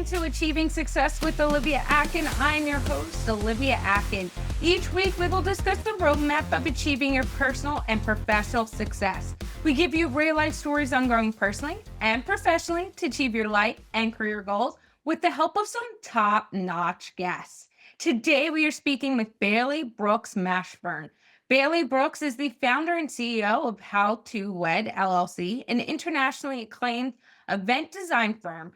Welcome to Achieving Success with Olivia Akin. I'm your host, Olivia Akin. Each week, we will discuss the roadmap of achieving your personal and professional success. We give you real-life stories on growing personally and professionally to achieve your life and career goals with the help of some top-notch guests. Today, we are speaking with Bailey Brooks Mashburn. Bailey Brooks is the founder and CEO of How to Wed LLC, an internationally acclaimed event design firm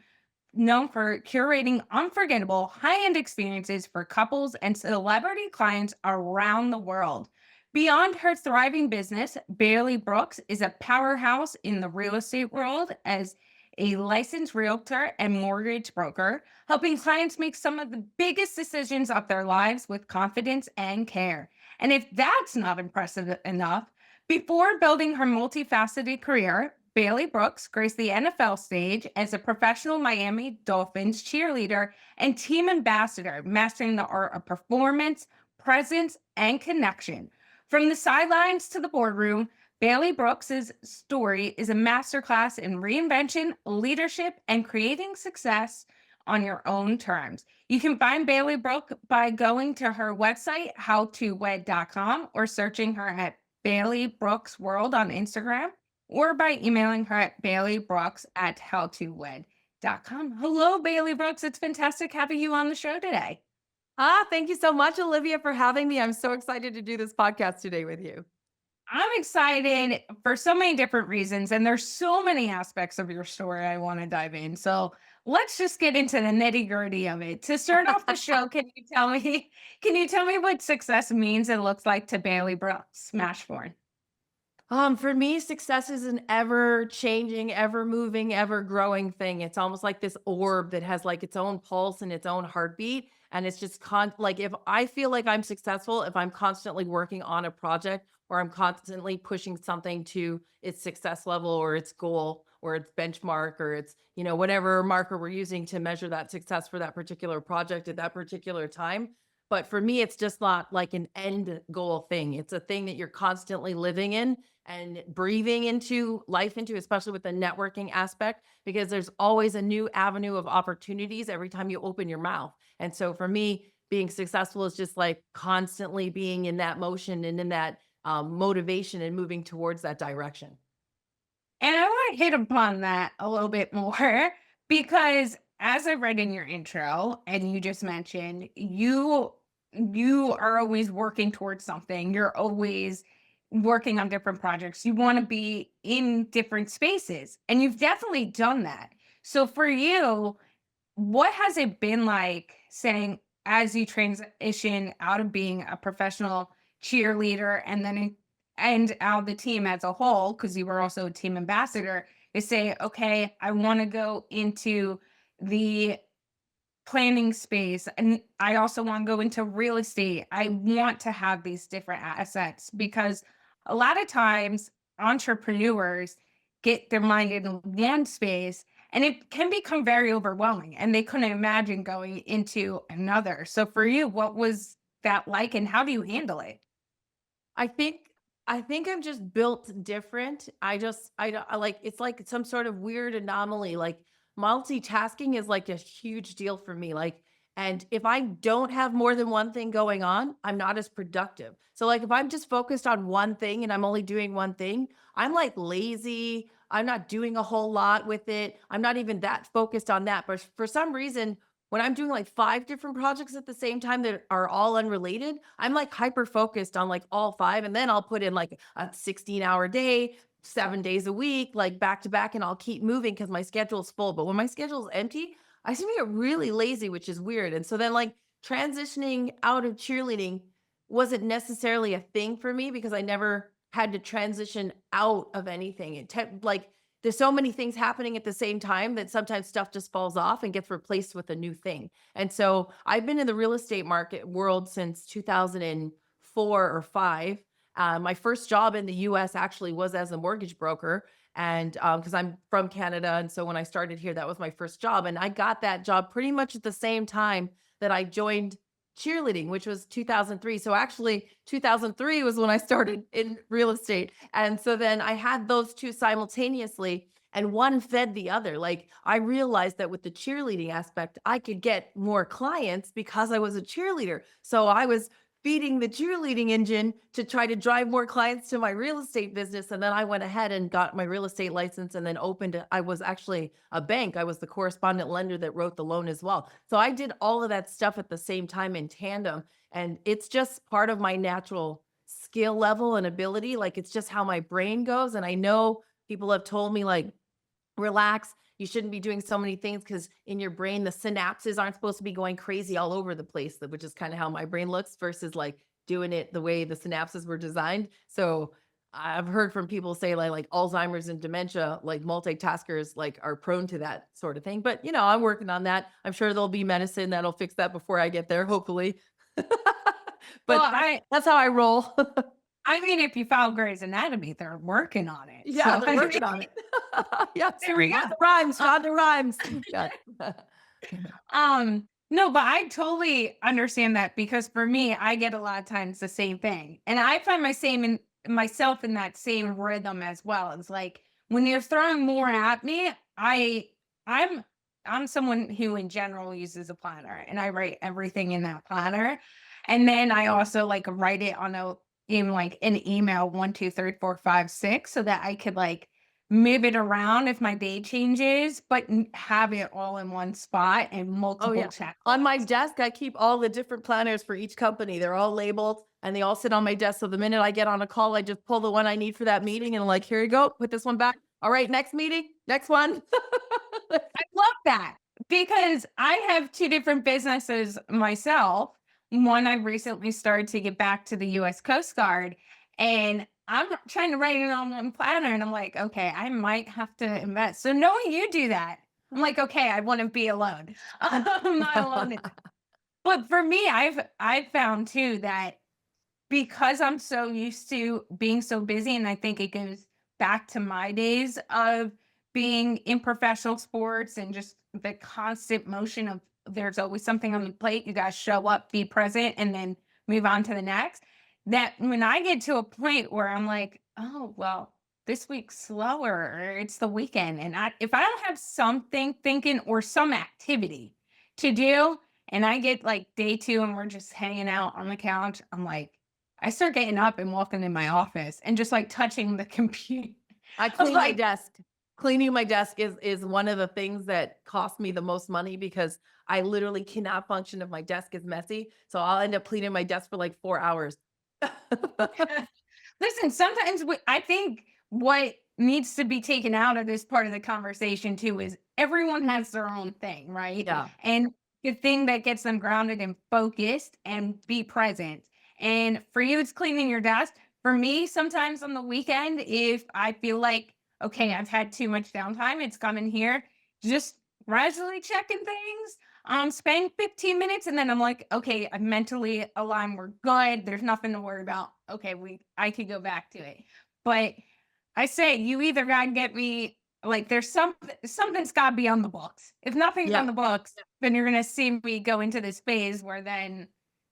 known for curating unforgettable high-end experiences for couples and celebrity clients around the world. Beyond her thriving business, Bailey Brooks is a powerhouse in the real estate world as a licensed realtor and mortgage broker, helping clients make some of the biggest decisions of their lives with confidence and care. And if that's not impressive enough, before building her multifaceted career, Bailey Brooks graced the NFL stage as a professional Miami Dolphins cheerleader and team ambassador, mastering the art of performance, presence, and connection. From the sidelines to the boardroom, Bailey Brooks' story is a masterclass in reinvention, leadership, and creating success on your own terms. You can find Bailey Brooks by going to her website, howtowed.com, or searching her at Bailey Brooks World on Instagram, or by emailing her at baileybrooks@howtowed.com. Hello, Bailey Brooks. It's fantastic having you on the show today. Thank you so much, Olivia, for having me. I'm so excited to do this podcast today with you. I'm excited for so many different reasons, and there's so many aspects of your story I want to dive in. So let's just get into the nitty-gritty of it. To start off the show, can you tell me what success means and looks like to Bailey Brooks Mashburn? For me, success is an ever changing, ever moving, ever growing thing. It's almost like this orb that has like its own pulse and its own heartbeat. And it's just like if I feel like I'm successful, if I'm constantly working on a project or I'm constantly pushing something to its success level or its goal or its benchmark or its, whatever marker we're using to measure that success for that particular project at that particular time. But for me, it's just not like an end goal thing. It's a thing that you're constantly living in and breathing into life into, especially with the networking aspect, because there's always a new avenue of opportunities every time you open your mouth. And so for me, being successful is just like constantly being in that motion and in that motivation and moving towards that direction. And I want to hit upon that a little bit more because as I read in your intro and you just mentioned you are always working towards something. You're always working on different projects. You want to be in different spaces and you've definitely done that. So for you, what has it been like saying as you transition out of being a professional cheerleader and out of the team as a whole, because you were also a team ambassador, is say, okay, I want to go into the planning space and I also want to go into real estate. I want to have these different assets because a lot of times entrepreneurs get their mind in one space and it can become very overwhelming and they couldn't imagine going into another. So for you, what was that like and how do you handle it? I think I think I'm just built different. I don't I like it's like some sort of weird anomaly. Like multitasking is like a huge deal for me. And if I don't have more than one thing going on, I'm not as productive. So like if I'm just focused on one thing and I'm only doing one thing, I'm like lazy. I'm not doing a whole lot with it. I'm not even that focused on that. But for some reason, when I'm doing like 5 different projects at the same time that are all unrelated, I'm like hyper focused on like all 5. And then I'll put in like a 16-hour day, 7 days a week, like back to back, and I'll keep moving because my schedule's full. But when my schedule's empty, I seem to get really lazy, which is weird. And so then like transitioning out of cheerleading wasn't necessarily a thing for me because I never had to transition out of anything. Like there's so many things happening at the same time that sometimes stuff just falls off and gets replaced with a new thing. And so I've been in the real estate market world since 2004 or 5. My first job in the US actually was as a mortgage broker. And because I'm from Canada. And so when I started here, that was my first job. And I got that job pretty much at the same time that I joined cheerleading, which was 2003. So actually, 2003 was when I started in real estate. And so then I had those two simultaneously. and one fed the other. Like I realized that with the cheerleading aspect, I could get more clients because I was a cheerleader. So I was feeding the cheerleading engine to try to drive more clients to my real estate business. And then I went ahead and got my real estate license and then I was actually a bank. I was the correspondent lender that wrote the loan as well. So I did all of that stuff at the same time in tandem. And it's just part of my natural skill level and ability. Like it's just how my brain goes. And I know people have told me, like, relax. You shouldn't be doing so many things because in your brain, the synapses aren't supposed to be going crazy all over the place, which is kind of how my brain looks versus like doing it the way the synapses were designed. So I've heard from people say like Alzheimer's and dementia, like multitaskers like are prone to that sort of thing. But I'm working on that. I'm sure there'll be medicine that'll fix that before I get there, hopefully. Well, But that's how I roll. I mean, if you follow Grey's Anatomy, they're working on it. Yeah, So they're working on it. Yes. there we go. Shonda rhymes, Shonda rhymes. Yeah. No, but I totally understand that because for me, I get a lot of times the same thing. And I find myself in that same rhythm as well. It's like when you're throwing more at me, I'm I'm someone who in general uses a planner and I write everything in that planner. And then I also like write it on a in like an email 1, 2, 3, 4, 5, 6 so that I could like move it around if my day changes, but have it all in one spot and Oh, multiple yeah. check. On my desk, I keep all the different planners for each company. They're all labeled and they all sit on my desk. So the minute I get on a call, I just pull the one I need for that meeting and I'm like, here you go, put this one back. All right, next meeting, next one. I love that because I have two different businesses myself. One, I recently started to get back to the US Coast Guard, and I'm trying to write it on one planner. And I'm like, okay, I might have to invest. So knowing you do that, I'm like, okay, I wouldn't be alone. I'm not alone. But for me, I've found too that because I'm so used to being so busy, and I think it goes back to my days of being in professional sports and just the constant motion of there's always something on the plate. You guys show up, be present, and then move on to the next. That when I get to a point where I'm like, oh, well, this week's slower, or it's the weekend, and if I don't have something thinking or some activity to do, and I get like day two and we're just hanging out on the couch, I'm like, I start getting up and walking in my office and just like touching the computer. I I'm clean my like, desk. Cleaning my desk is one of the things that cost me the most money because I literally cannot function if my desk is messy. So I'll end up cleaning my desk for like 4 hours. listen, sometimes I think what needs to be taken out of this part of the conversation too is everyone has their own thing, right? Yeah. And the thing that gets them grounded and focused and be present. And for you, it's cleaning your desk. For me, sometimes on the weekend, if I feel like, okay, I've had too much downtime, it's coming here, just gradually checking things. Spend 15 minutes and then I'm like, okay, I'm mentally aligned. We're good. There's nothing to worry about. Okay, I could go back to it. But I say you either gotta get me like there's something's gotta be on the books. If nothing's on Yeah. the books, then you're gonna see me go into this phase where then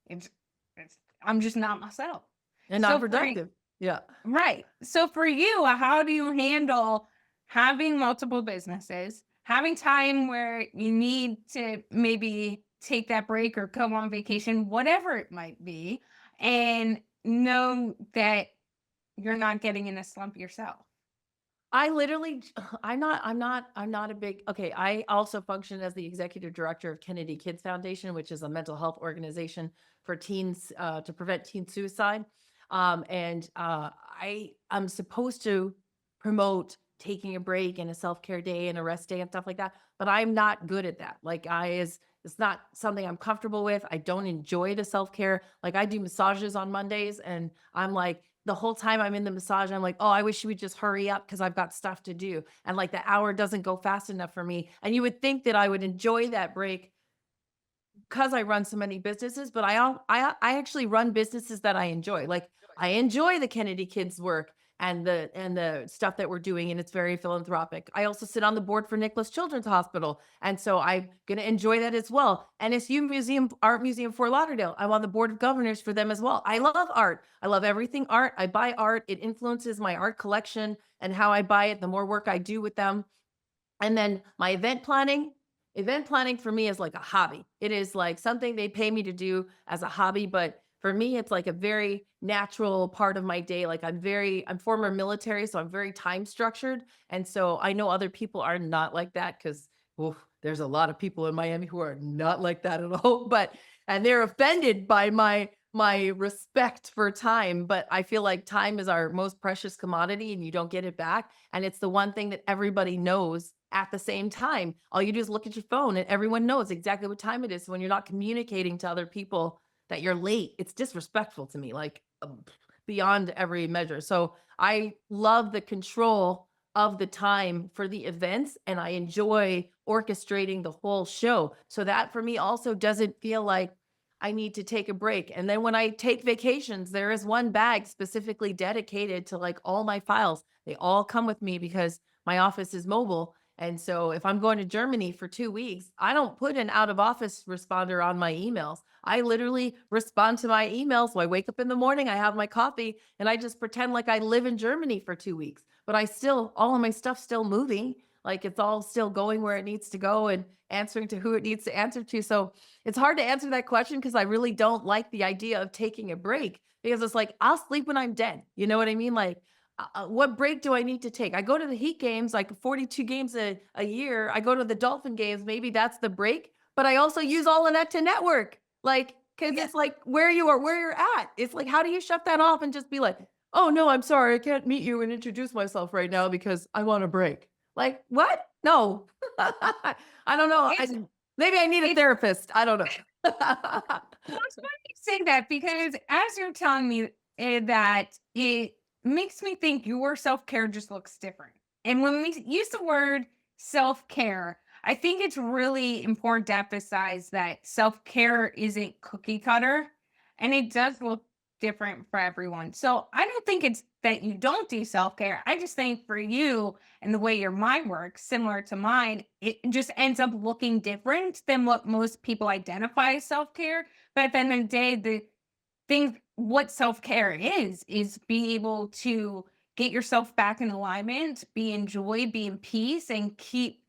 it's, it's I'm just not myself. And not So productive. Yeah. right. So for you, how do you handle having multiple businesses, having time where you need to maybe take that break or go on vacation, whatever it might be, and know that you're not getting in a slump yourself? I literally I'm not a big okay, I also function as the executive director of Kennedy Kids Foundation, which is a mental health organization for teens to prevent teen suicide. And I am supposed to promote taking a break and a self-care day and a rest day and stuff like that, but I'm not good at that. Like I is it's not something I'm comfortable with. I don't enjoy the self-care. Like I do massages on Mondays and I'm like the whole time I'm in the massage, I'm like, oh, I wish you would just hurry up because I've got stuff to do. And like the hour doesn't go fast enough for me. And you would think that I would enjoy that break because I run so many businesses, but I actually run businesses that I enjoy. Like I enjoy the Kennedy Kids work and the stuff that we're doing, and it's very philanthropic. I also sit on the board for Nicholas Children's Hospital, and so I'm going to enjoy that as well. NSU Museum, Art Museum Fort Lauderdale, I'm on the board of governors for them as well. I love art. I love everything art. I buy art. It influences my art collection and how I buy it, the more work I do with them. And then my event planning for me is like a hobby. It is like something they pay me to do as a hobby, but for me, it's like a very natural part of my day. Like I'm former military, so I'm very time structured. And so I know other people are not like that because there's a lot of people in Miami who are not like that at all. And they're offended by my respect for time. But I feel like time is our most precious commodity and you don't get it back. And it's the one thing that everybody knows at the same time. All you do is look at your phone and everyone knows exactly what time it is. So when you're not communicating to other people that you're late, it's disrespectful to me, like beyond every measure. So I love the control of the time for the events and I enjoy orchestrating the whole show. So that for me also doesn't feel like I need to take a break. And then when I take vacations, there is one bag specifically dedicated to like all my files. They all come with me because my office is mobile. And so if I'm going to Germany for 2 weeks, I don't put an out of office responder on my emails. I literally respond to my emails. So I wake up in the morning, I have my coffee, and I just pretend like I live in Germany for 2 weeks. But all of my stuff's still moving. Like it's all still going where it needs to go and answering to who it needs to answer to. So it's hard to answer that question because I really don't like the idea of taking a break because it's like, I'll sleep when I'm dead. You know what I mean? Like, what break do I need to take? I go to the Heat games, like 42 games a year. I go to the Dolphin games. Maybe that's the break, but I also use all of that to network. Like, cause Yeah. it's like where you are, where you're at. It's like, how do you shut that off and just be like, oh no, I'm sorry. I can't meet you and introduce myself right now because I want a break. Like what? No, I don't know. It's Maybe I need a it's therapist. I don't know. Well, it's funny you say that because as you're telling me that it makes me think your self care just looks different. And when we use the word self care, I think it's really important to emphasize that self care isn't cookie cutter and it does look different for everyone. So I don't think it's that you don't do self care. I just think for you and the way your mind works, similar to mine, it just ends up looking different than what most people identify as self care, but at the end of the day, the thing what self-care is be able to get yourself back in alignment, be in joy, be in peace, and keep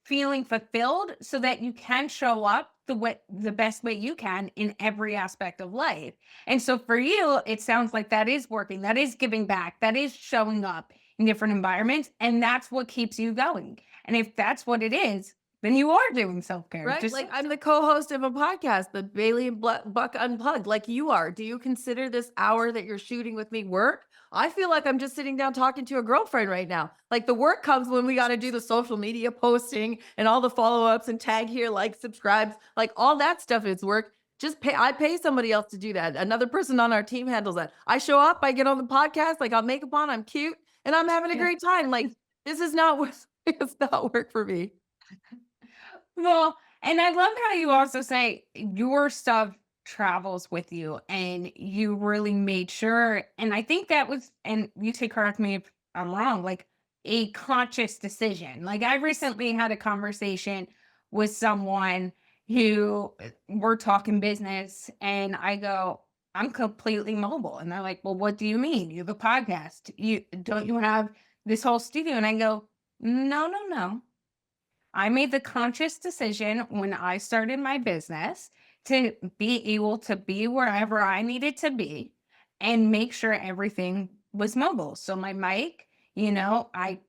feeling fulfilled so that you can show up the best way you can in every aspect of life. And so for you, it sounds like that is working, that is giving back, that is showing up in different environments, and that's what keeps you going. And if that's what it is, then you are doing self-care. Right? Just Like I'm the co-host of a podcast, the Bailey and Buck Unplugged, like you are. Do you consider this hour that you're shooting with me work? I feel like I'm just sitting down talking to a girlfriend right now. Like the work comes when we got to do the social media posting and all the follow-ups and tag here, like subscribes, like all that stuff is work. I pay somebody else to do that. Another person on our team handles that. I show up, I get on the podcast, like I'll makeup on, I'm cute, and I'm having a yeah. great time. Like this is not what it's not work for me. Well, and I love how you also say your stuff travels with you and you really made sure. And I think that was, and you can correct me if I'm wrong, like a conscious decision. Like I recently had a conversation with someone who we're talking business and I go, I'm completely mobile. And they're like, well, what do you mean? You have a podcast. You have this whole studio? And I go, no, no, no. I made the conscious decision when I started my business to be able to be wherever I needed to be and make sure everything was mobile. So my mic, I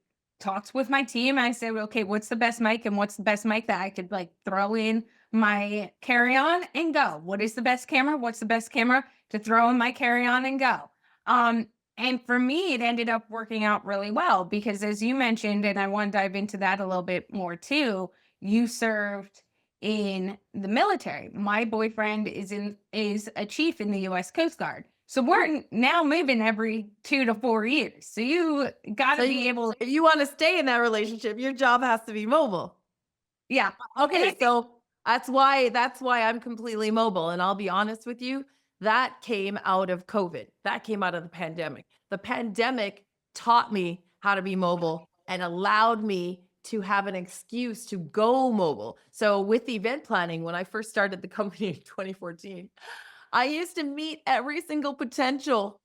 talked with my team. I said, okay, what's the best mic and what's the best mic that I could like throw in my carry on and go? What is the best camera? What's the best camera to throw in my carry on and go? Um, and for me, it ended up working out really well because, as you mentioned, and I want to dive into that a little bit more too, you served in the military. My boyfriend is a chief in the U.S. Coast Guard, so we're now moving every 2 to 4 years. So you got to So be able, if you want to stay in that relationship, your job has to be mobile. yeah. And I Okay, think, so that's why I'm completely mobile. And I'll be honest with you, that came out of COVID. That came out of the pandemic. The pandemic taught me how to be mobile and allowed me to have an excuse to go mobile. So with event planning, when I first started the company in 2014, I used to meet every single potential,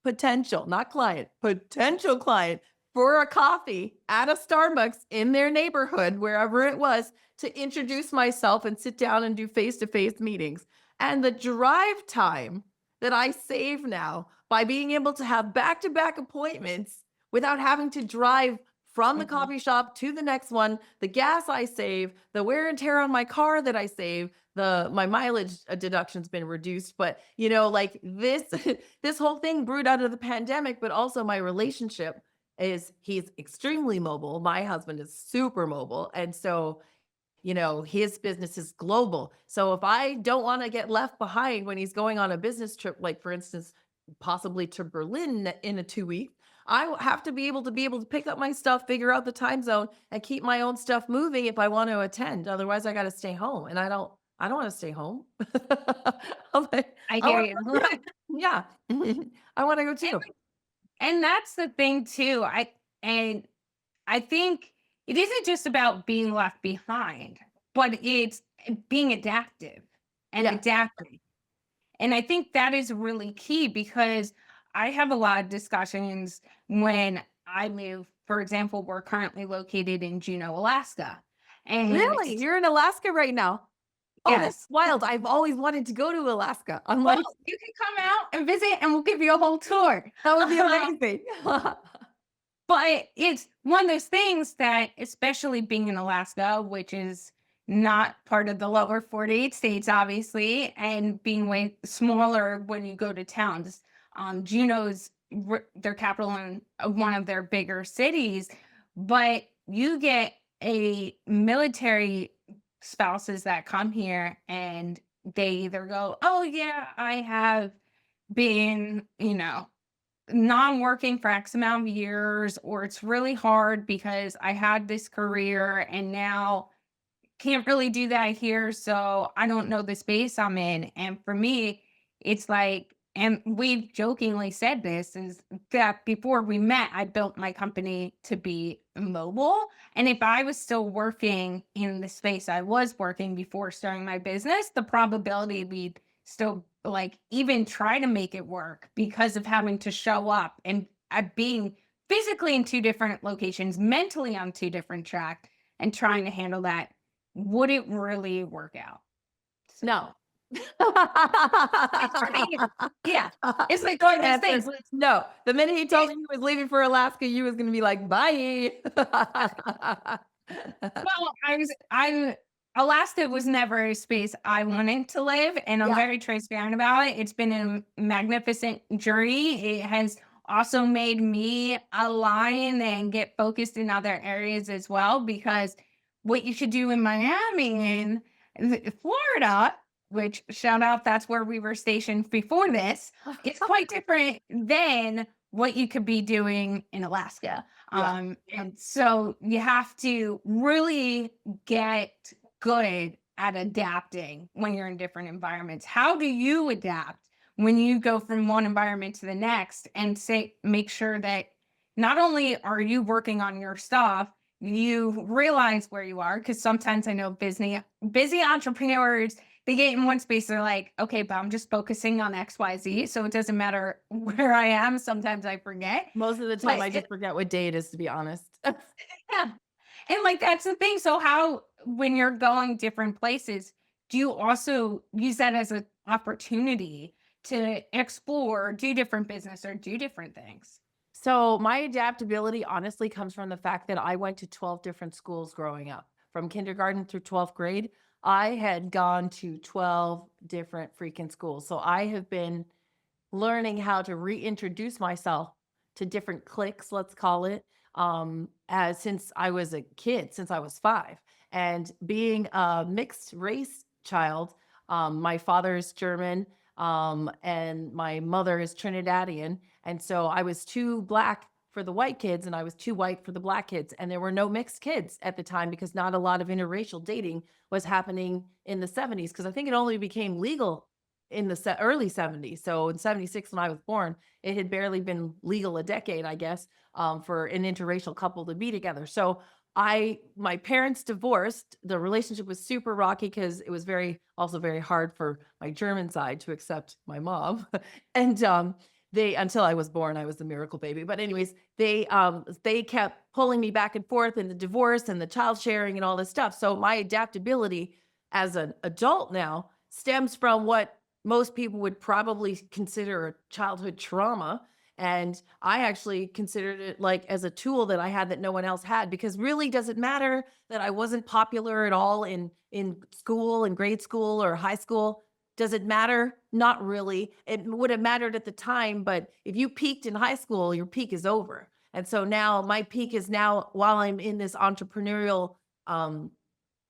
not client, potential client for a coffee at a Starbucks in their neighborhood, wherever it was, to introduce myself and sit down and do face to face meetings. And the drive time that I save now by being able to have back to back appointments without having to drive from the Mhm. coffee shop to the next one, the gas I save, the wear and tear on my car that I save, the my mileage deduction's been reduced, but like this this whole thing brewed out of the pandemic, but also my relationship is he's extremely mobile. My husband is super mobile, and so his business is global. So if I don't want to get left behind when he's going on a business trip, like for instance, possibly to Berlin in a 2 week, have to be able to pick up my stuff, figure out the time zone, and keep my own stuff moving if I want to attend. Otherwise, I got to stay home, and I don't want to stay home. I'm like, I I hear want you. to go too. Yeah, I want to go And too. and that's the thing too. And I think it isn't just about being left behind, but it's being adaptive and Yeah, adapting. And I think that is really key because I have a lot of discussions when I move. For example, we're currently located in Juneau, Alaska. And really, you're in Alaska right now. Oh, that's yes, wild. I've always wanted to go to Alaska. I'm well, like, you can come out and visit and we'll give you a whole tour. that would be amazing. But it's one of those things that, especially being in Alaska, which is not part of the lower 48 states, obviously, and being way smaller when you go to towns. Juneau's their capital and one of their bigger cities, but you get a military spouses that come here and they either go, "Oh yeah, I have been, non-working for X amount of years, or it's really hard because I had this career and now can't really do that here. So I don't know the space I'm in." And for me, it's like, and we've jokingly said this, is that before we met, I built my company to be mobile. And if I was still working in the space I was working before starting my business, the probability we'd still like even try to make it work because of having to show up and being physically in two different locations, mentally on two different tracks, and trying to handle that would it really work out? So, No. like, for me, yeah, it's like one of those Answer things. is no. The minute he told me he was leaving for Alaska, you was gonna be like, "Bye." Well, I'm Alaska was never a space I wanted to live, and I'm Yeah. very transparent about it. It's been a magnificent journey. It has also made me align and get focused in other areas as well, because what you should do in Miami and Florida, which shout out, that's where we were stationed before this, it's quite different than what you could be doing in Alaska. Yeah. And so you have to really get good at adapting when you're in different environments. How do you adapt when you go from one environment to the next and say, make sure that not only are you working on your stuff, you realize where you are? Because sometimes I know busy entrepreneurs, they get in one space, they're like, okay, but I'm just focusing on XYZ. So it doesn't matter where I am. Sometimes I forget. Most of the time, But I just forget what day it is, to be honest. yeah. And like that's the thing. So how when you're going different places, do you also use that as an opportunity to explore, do different business or do different things? So my adaptability honestly comes from the fact that I went to 12 different schools growing up. From kindergarten through 12th grade, I had gone to 12 different freaking schools. So I have been learning how to reintroduce myself to different cliques, let's call it, as since I was a kid, since I was 5. And being a mixed race child, my father is German, and my mother is Trinidadian. And so I was too black for the white kids and I was too white for the black kids. And there were no mixed kids at the time because not a lot of interracial dating was happening in the 70s because I think it only became legal in the early 70s. So in 76, when I was born, it had barely been legal a decade, I guess, for an interracial couple to be together. So my parents divorced. The relationship was super rocky because it was also very hard for my German side to accept my mom. And until I was born, I was the miracle baby. But anyways, they kept pulling me back and forth in the divorce and the child sharing and all this stuff. So my adaptability as an adult now stems from what most people would probably consider a childhood trauma. And I actually considered it like as a tool that I had that no one else had, because really does it matter that I wasn't popular at all in school, in grade school or high school? Does it matter? Not really. It would have mattered at the time, but if you peaked in high school, your peak is over. And so now my peak is now while I'm in this entrepreneurial um,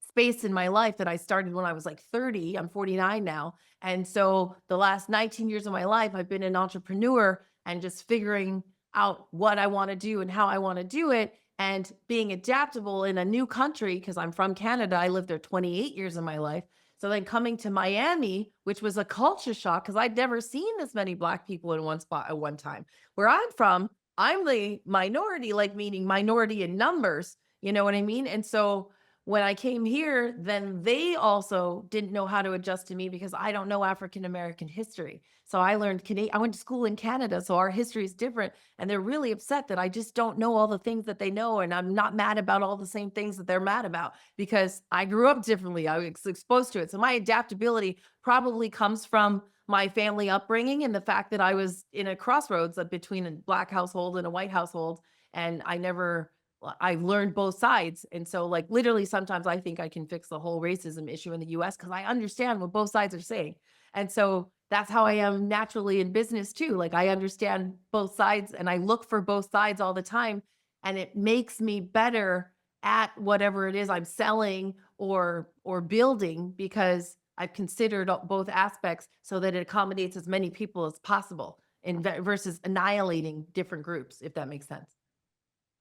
space in my life that I started when I was like 30. I'm 49 now. And so the last 19 years of my life, I've been an entrepreneur and just figuring out what I want to do and how I want to do it and being adaptable in a new country because I'm from Canada. I lived there 28 years of my life. So then coming to Miami, which was a culture shock because I'd never seen this many Black people in one spot at one time. Where I'm from, I'm the minority, like meaning minority in numbers. You know what I mean? And so when I came here, then they also didn't know how to adjust to me because I don't know African American history. So I learned I went to school in Canada, so our history is different. And they're really upset that I just don't know all the things that they know. And I'm not mad about all the same things that they're mad about because I grew up differently. I was exposed to it. So my adaptability probably comes from my family upbringing and the fact that I was in a crossroads between a Black household and a white household. And I learned both sides. And so like literally sometimes I think I can fix the whole racism issue in the US because I understand what both sides are saying. And so that's how I am naturally in business too. Like I understand both sides and I look for both sides all the time. And it makes me better at whatever it is I'm selling or building because I've considered both aspects so that it accommodates as many people as possible versus annihilating different groups, if that makes sense.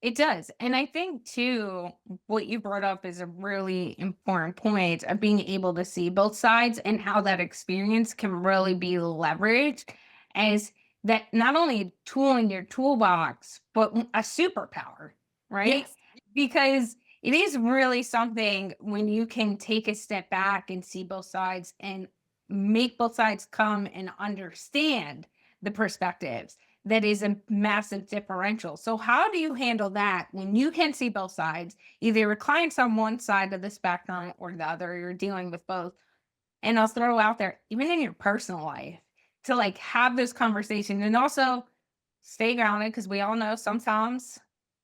It does. And I think too, what you brought up is a really important point of being able to see both sides and how that experience can really be leveraged as that not only a tool in your toolbox, but a superpower, right? Yes. Because it is really something when you can take a step back and see both sides and make both sides come and understand the perspectives that is a massive differential. So how do you handle that when you can see both sides? Either your clients on one side of the spectrum or the other, you're dealing with both. And I'll throw out there, even in your personal life, to like have this conversation and also stay grounded because we all know sometimes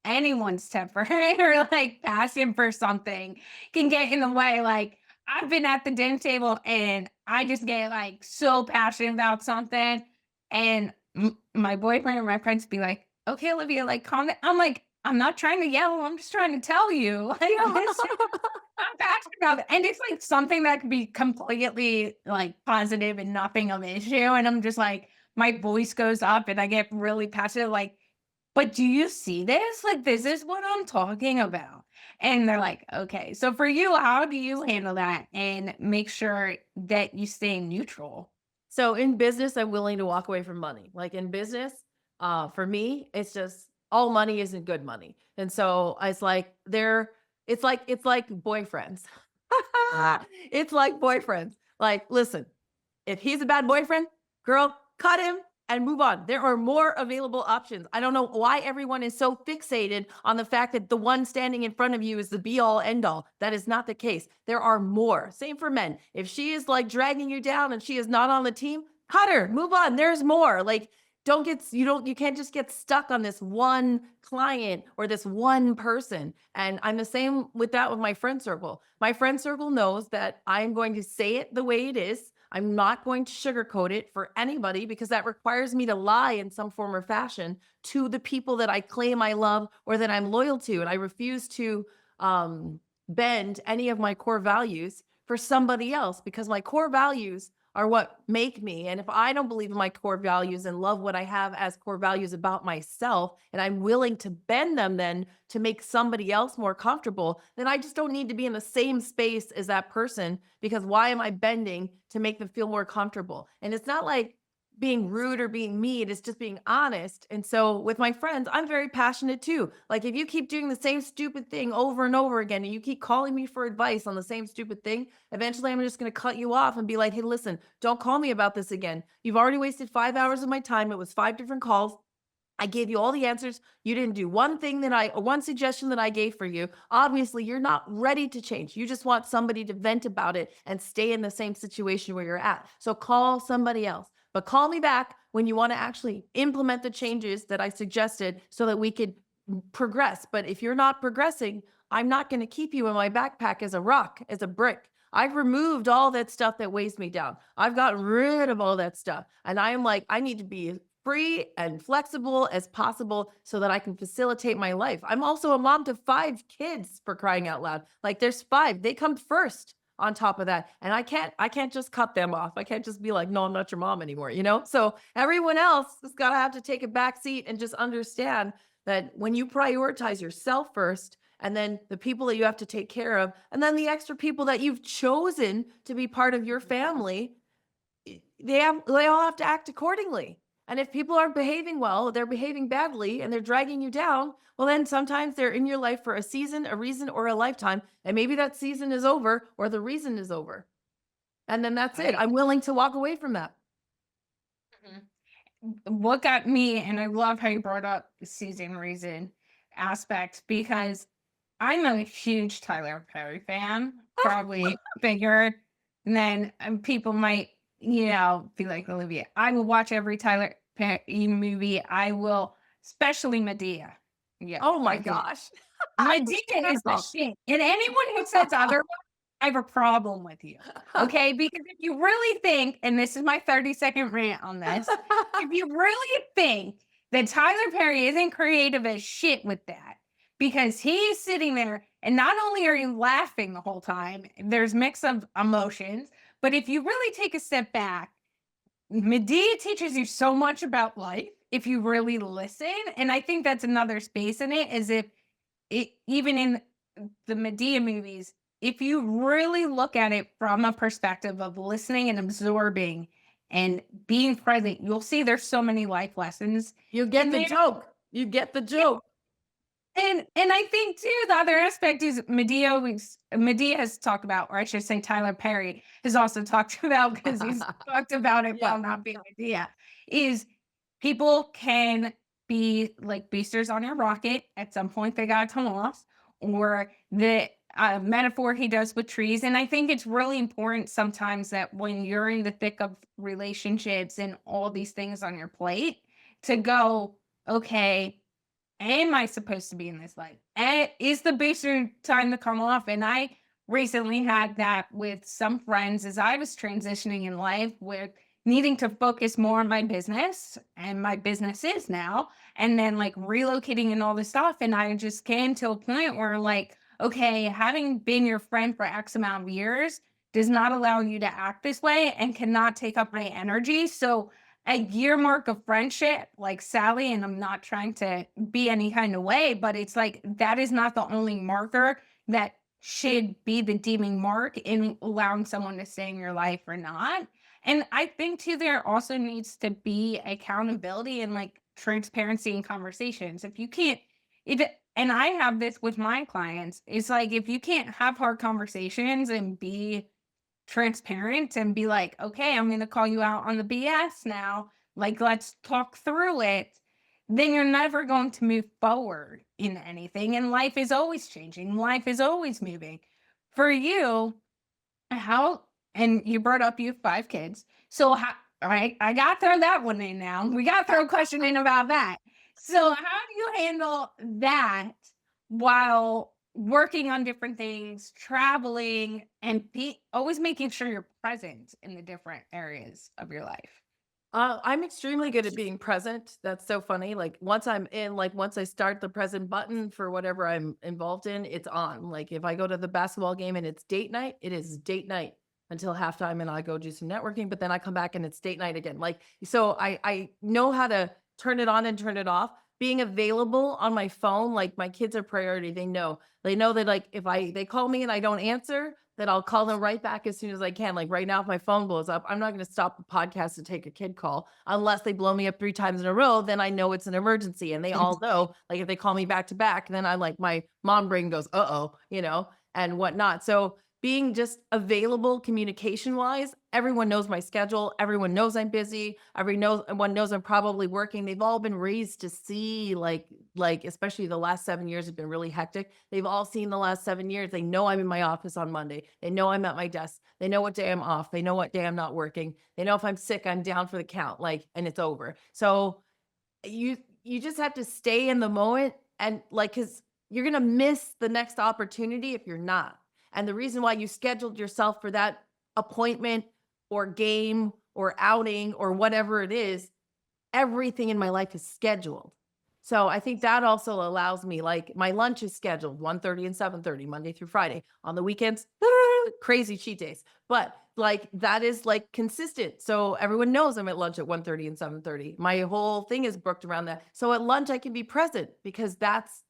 anyone's temper or like passion for something can get in the way. Like I've been at the dinner table and I just get like so passionate about something. And my boyfriend or my friends be like, okay, Olivia, like calm down. I'm like, I'm not trying to yell. I'm just trying to tell you. Like, I'm passionate about it. And it's like something that could be completely like positive and nothing of an issue. And I'm just like, my voice goes up and I get really passionate, like, but do you see this? Like, this is what I'm talking about. And they're like, okay. So for you, how do you handle that and make sure that you stay neutral? So in business, I'm willing to walk away from money. Like in business, for me, it's just all money isn't good money. And so it's like boyfriends. It's like boyfriends. Like, listen, if he's a bad boyfriend, girl, cut him and move on. There are more available options. I don't know why everyone is so fixated on the fact that the one standing in front of you is the be all end all. That is not the case. There are more. Same for men. If she is like dragging you down and she is not on the team, cut her, move on. There's more. Like, you can't just get stuck on this one client or this one person. And I'm the same with that with my friend circle. My friend circle knows that I'm going to say it the way it is. I'm not going to sugarcoat it for anybody because that requires me to lie in some form or fashion to the people that I claim I love or that I'm loyal to. And I refuse to bend any of my core values for somebody else because my core values are what make me. And if I don't believe in my core values and love what I have as core values about myself, and I'm willing to bend them then to make somebody else more comfortable, then I just don't need to be in the same space as that person, because why am I bending to make them feel more comfortable? And it's not like being rude or being mean, it's just being honest. And so with my friends, I'm very passionate too. Like if you keep doing the same stupid thing over and over again and you keep calling me for advice on the same stupid thing, eventually I'm just going to cut you off and be like, "Hey, listen, don't call me about this again. You've already wasted 5 hours of my time. It was 5 different calls. I gave you all the answers. You didn't do one thing that one suggestion that I gave for you. Obviously, you're not ready to change. You just want somebody to vent about it and stay in the same situation where you're at. So call somebody else, but call me back when you want to actually implement the changes that I suggested so that we could progress. But if you're not progressing, I'm not going to keep you in my backpack as a rock, as a brick. I've removed all that stuff that weighs me down. I've gotten rid of all that stuff. And I am like, I need to be free and flexible as possible so that I can facilitate my life. I'm also a mom to 5 kids, for crying out loud. Like there's 5, they come first on top of that. And I can't just cut them off. I can't just be like, "No, I'm not your mom anymore," you know? So everyone else has got to have to take a back seat and just understand that when you prioritize yourself first, and then the people that you have to take care of, and then the extra people that you've chosen to be part of your family, they all have to act accordingly. And if people aren't behaving well, they're behaving badly and they're dragging you down, well then sometimes they're in your life for a season, a reason, or a lifetime, and maybe that season is over or the reason is over. And then that's it. Right. I'm willing to walk away from that. What got me, and I love how you brought up the season reason aspect, because I'm a huge Tyler Perry fan, probably bigger than people might, be like, Olivia. I will watch every Tyler Perry movie. I will, especially Medea. Yeah, Oh my I can. gosh. Medea is the Hysterical. shit. And anyone who says otherwise, I have a problem with you. Okay. Because if you really think, and this is my 30-second rant on this, if you really think that Tyler Perry isn't creative as shit with that, because he's sitting there and not only are you laughing the whole time, there's mix of emotions, but if you really take a step back, Medea teaches you so much about life if you really listen. And I think that's another space in it, is if even in the Medea movies, if you really look at it from a perspective of listening and absorbing and being present, you'll see there's so many life lessons You in get the there. joke. You get the joke. And I think too, the other aspect is Medea has talked about, or I should say Tyler Perry has also talked about, because he's talked about it Yeah. while not being Medea, is people can be like boosters on your rocket. At some point they gotta come off. Or the metaphor he does with trees. And I think it's really important sometimes that when you're in the thick of relationships and all these things on your plate, to go, okay, am I supposed to be in this life? Is the booster time to come off? And I recently had that with some friends as I was transitioning in life, with needing to focus more on my business, and my business is now, and then like relocating and all this stuff. And I just came to a point where, like, okay, having been your friend for X amount of years does not allow you to act this way and cannot take up my energy. So a year mark of friendship, like Sally, and I'm not trying to be any kind of way, but it's like that is not the only marker that should be the deeming mark in allowing someone to stay in your life or not. And I think too, there also needs to be accountability and like transparency in conversations. If you can't, if it, and I have this with my clients, it's like if you can't have hard conversations and be transparent and be like, okay, I'm going to call you out on the BS now. Like, let's talk through it. Then you're never going to move forward in anything. And life is always changing, life is always moving. For you, how, and you brought up you have 5 kids. So, how, all right, I got to throw that one in now. We got to throw a question in about that. So, how do you handle that while working on different things, traveling, and be always making sure you're present in the different areas of your life? I'm extremely good at being present. That's so funny. Like once I'm in, like once I start the present button for whatever I'm involved in, it's on. Like if I go to the basketball game and it's date night, it is date night. until halftime and I go do some networking, but then I come back and it's date night again. Like, so I know how to turn it on and turn it off. Being available on my phone, like my kids are priority. They know that like if they call me and I don't answer, that I'll call them right back as soon as I can. Like right now, if my phone blows up, I'm not going to stop the podcast to take a kid call unless they blow me up 3 times in a row. Then I know it's an emergency, and they all know. Like if they call me back to back, then I'm like my mom brain goes, oh, and whatnot. So being just available communication wise, everyone knows my schedule. Everyone knows I'm busy. Everyone knows I'm probably working. They've all been raised to see like especially the last 7 years have been really hectic. They've all seen the last 7 years. They know I'm in my office on Monday. They know I'm at my desk. They know what day I'm off. They know what day I'm not working. They know if I'm sick, I'm down for the count, like, and it's over. So you just have to stay in the moment, and like, because you're gonna miss the next opportunity if you're not. And the reason why you scheduled yourself for that appointment or game or outing or whatever it is, everything in my life is scheduled. So I think that also allows me, like my lunch is scheduled 1:30 and 7:30 Monday through Friday. On the weekends, crazy cheat days. But like that is like consistent. So everyone knows I'm at lunch at 1:30 and 7:30. My whole thing is booked around that. So at lunch I can be present because that's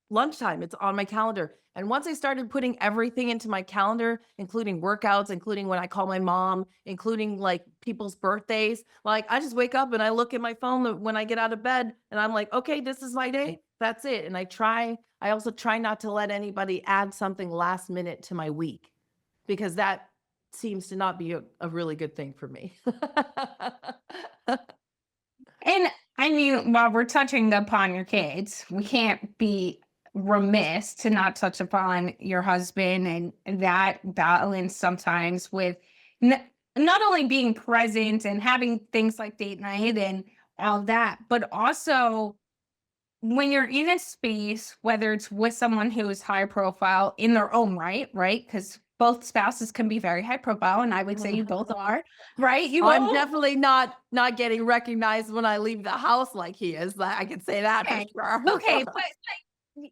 lunchtime. It's on my calendar. And once I started putting everything into my calendar, including workouts, including when I call my mom, including like people's birthdays, like I just wake up and I look at my phone when I get out of bed and I'm like, okay, this is my day. That's it. And I also try not to let anybody add something last minute to my week because that seems to not be a really good thing for me. And I mean, while we're touching upon your kids, we can't be remiss to not touch upon your husband and that balance sometimes with not only being present and having things like date night and all that, but also when you're in a space, whether it's with someone who is high profile in their own right, right? Because both spouses can be very high profile, and I would say you both are, right? You I'm both. definitely not getting recognized when I leave the house like he is. I can say that for Okay. sure. Okay, but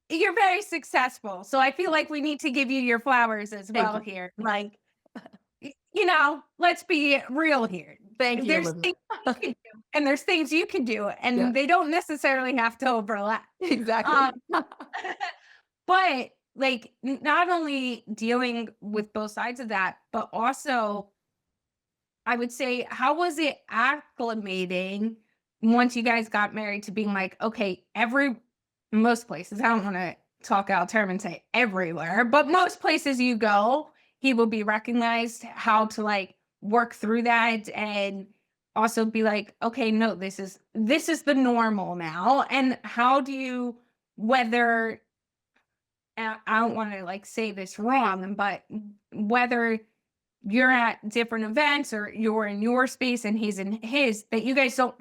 you're very successful. So I feel like we need to give you your flowers as Thank well you. here. Like, let's be real here. Thank you, There's Olivia. things you can do, and there's things you can do, Yeah, and they don't necessarily have to overlap. exactly. Um, but like not only dealing with both sides of that, but also I would say, how was it acclimating once you guys got married to being like, okay, most places, I don't want to talk out term and say everywhere, but most places you go, he will be recognized, how to like work through that and also be like, okay, no, this is the normal now. And how do you, whether I don't want to like say this wrong, but whether you're at different events or you're in your space and he's in his, that you guys don't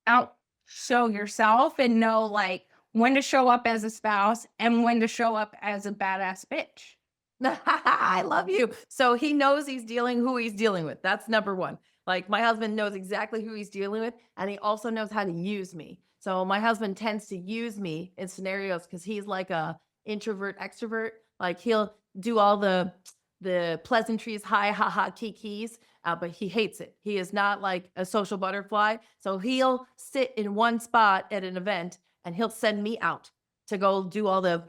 out show yourself and know like when to show up as a spouse and when to show up as a badass bitch. I love you. So he knows who he's dealing with. That's number one. Like my husband knows exactly who he's dealing with, and he also knows how to use me. So my husband tends to use me in scenarios because he's like a introvert extrovert. Like he'll do all the pleasantries, hi, ha, ha, kikis, but he hates it. He is not like a social butterfly. So he'll sit in one spot at an event and he'll send me out to go do all the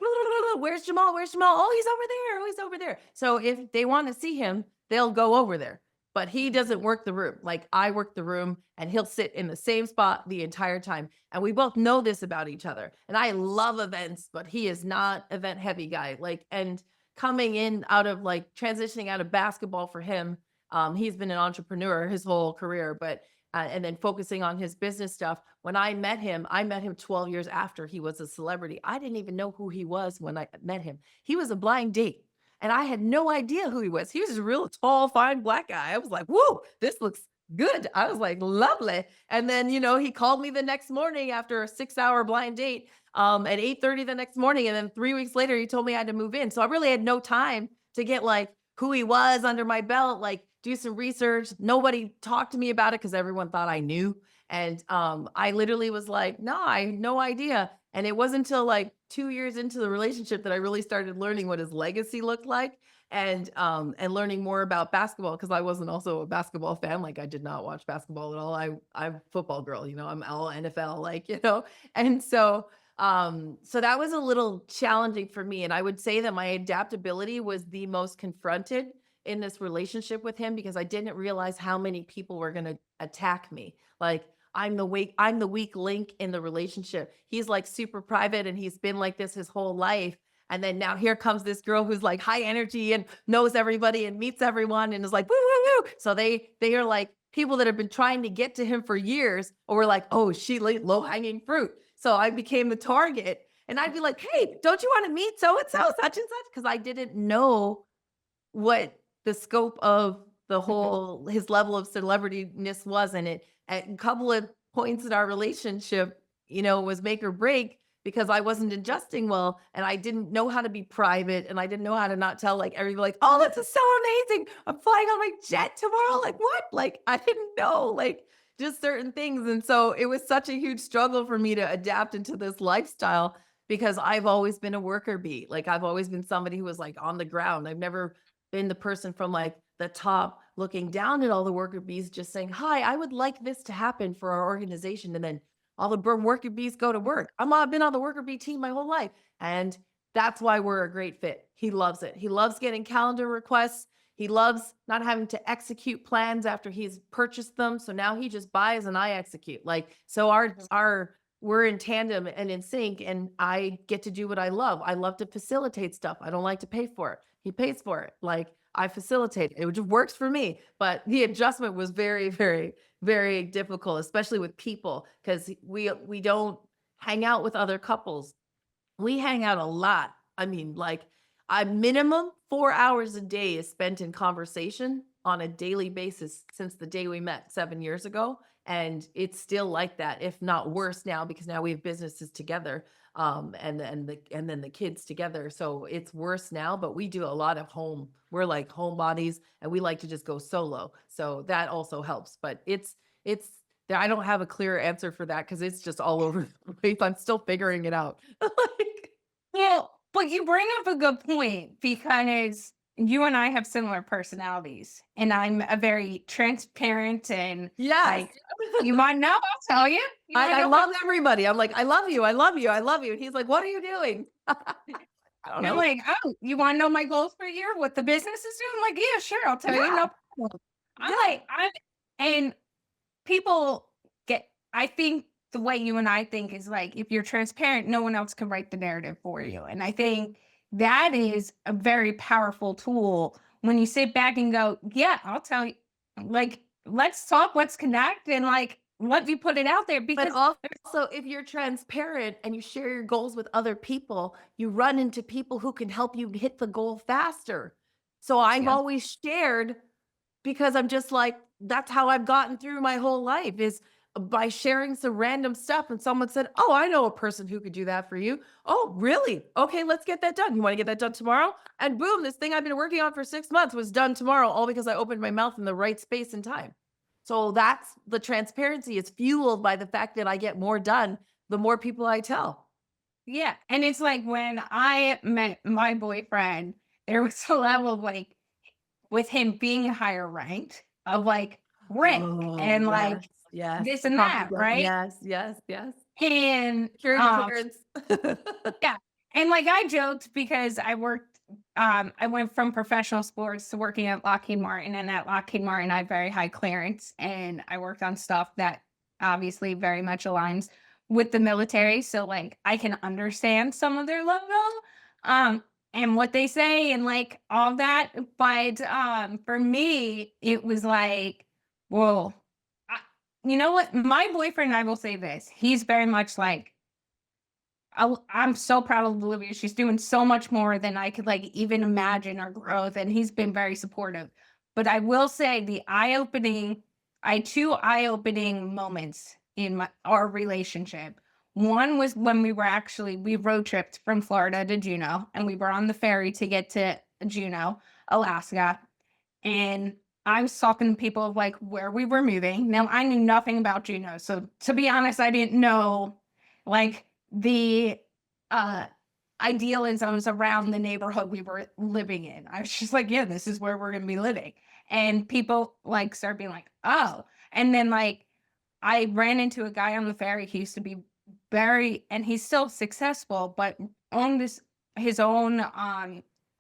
where's Jamal? Where's Jamal? Oh, he's over there. Oh, he's over there. So if they want to see him, they'll go over there. But he doesn't work the room. Like I work the room and he'll sit in the same spot the entire time. And we both know this about each other. And I love events, but he is not event heavy guy. Like, and coming in out of like transitioning out of basketball for him, he's been an entrepreneur his whole career, but and then focusing on his business stuff. When I met him 12 years after he was a celebrity. I didn't even know who he was when I met him. He was a blind date. And I had no idea who he was. He was a real tall, fine black guy. I was like, whoa, this looks good. I was like, lovely. And then, he called me the next morning after a 6-hour blind date at 8:30 the next morning. And then 3 weeks later, he told me I had to move in. So I really had no time to get like who he was under my belt, like do some research. Nobody talked to me about it because everyone thought I knew. And I literally was like, no, I had no idea. And it wasn't until like 2 years into the relationship that I really started learning what his legacy looked like. and learning more about basketball because I wasn't also a basketball fan. Like I did not watch basketball at all. I'm a football girl, I'm all NFL, and so that was a little challenging for me. And I would say that my adaptability was the most confronted in this relationship with him because I didn't realize how many people were going to attack me. Like I'm the weak link in the relationship. He's like super private and he's been like this his whole life. And then now here comes this girl who's like high energy and knows everybody and meets everyone and is like woo woo woo. So they are like people that have been trying to get to him for years, or were like, oh, she like low hanging fruit. So I became the target. And I'd be like, hey, don't you want to meet so and so, such and such? Because I didn't know what the scope of the whole his level of celebrityness was in it. At a couple of points in our relationship, was make or break because I wasn't adjusting well and I didn't know how to be private and I didn't know how to not tell like everybody like, oh, this is so amazing. I'm flying on my jet tomorrow. Like what? Like I didn't know like just certain things. And so it was such a huge struggle for me to adapt into this lifestyle because I've always been a worker bee. Like I've always been somebody who was like on the ground. I've never been the person from like the top looking down at all the worker bees just saying, hi, I would like this to happen for our organization. And then all the worker bees go to work. I've been on the worker bee team my whole life. And that's why we're a great fit. He loves it. He loves getting calendar requests. He loves not having to execute plans after he's purchased them. So now he just buys and I execute. Like, so we're in tandem and in sync, and I get to do what I love. I love to facilitate stuff. I don't like to pay for it. He pays for it. Like I facilitate it. It just works for me. But the adjustment was very, very, very difficult, especially with people, because we don't hang out with other couples. We hang out a lot. I mean, like a minimum 4 hours a day is spent in conversation on a daily basis since the day we met 7 years ago. And it's still like that, if not worse now, because now we have businesses together, and then the kids together. So it's worse now, but we do a lot of home. We're like homebodies, and we like to just go solo. So that also helps. But it's I don't have a clear answer for that because it's just all over the place. I'm still figuring it out. Like, Well, but you bring up a good point because you and I have similar personalities, and I'm a very transparent and yes. like, you might know, I'll tell you. You wanna I know love everybody. I'm like, I love you. I love you. I love you. And he's like, what are you doing? I don't You're know. like, "Oh, you wanna know my goals for a year? What the business is doing?" I'm like, "Yeah, sure, I'll tell you, Yeah. no problem." I'm Yeah. like, I and people get I think the way you and I think is like, if you're transparent, no one else can write the narrative for you, and I think that is a very powerful tool when you sit back and go, "Yeah, I'll tell you." Like, "Let's talk, let's connect," and, like, let me put it out there But because also, if you're transparent and you share your goals with other people, you run into people who can help you hit the goal faster. So I've yeah. always shared because I'm just like, that's how I've gotten through my whole life is by sharing some random stuff. And someone said, oh, I know a person who could do that for you. Oh, really? Okay, let's get that done. You want to get that done tomorrow? And boom, this thing I've been working on for 6 months was done tomorrow, all because I opened my mouth in the right space and time. So that's the transparency. It's fueled by the fact that I get more done the more people I tell. Yeah, and it's like when I met my boyfriend, there was a level of, like, with him being higher ranked of, like, rank Oh, and, yes, like, yes. this and that, Confident. right? Yes, yes, yes. And, Security clearance. yeah, and, like, I joked because I went from professional sports to working at Lockheed Martin, and at Lockheed Martin, I have very high clearance, and I worked on stuff that obviously very much aligns with the military, so, like, I can understand some of their logo, um, and what they say and, like, all that, but, for me, it was like, "Whoa." I You know what? My boyfriend, I will say this, he's very much like, I'm so proud of Olivia. She's doing so much more than I could like even imagine her growth, and he's been very supportive. But I will say I had two eye-opening moments in our relationship. One was when we road tripped from Florida to Juneau, and we were on the ferry to get to Juneau, Alaska. And I was talking to people of like where we were moving. Now I knew nothing about Juneau. So to be honest, I didn't know like the uh idealisms around the neighborhood we were living in. I was just like, yeah, this is where we're gonna be living. And people like start being like, oh. And then like I ran into a guy on the ferry. He used to be very, and he's still successful, but owned this his own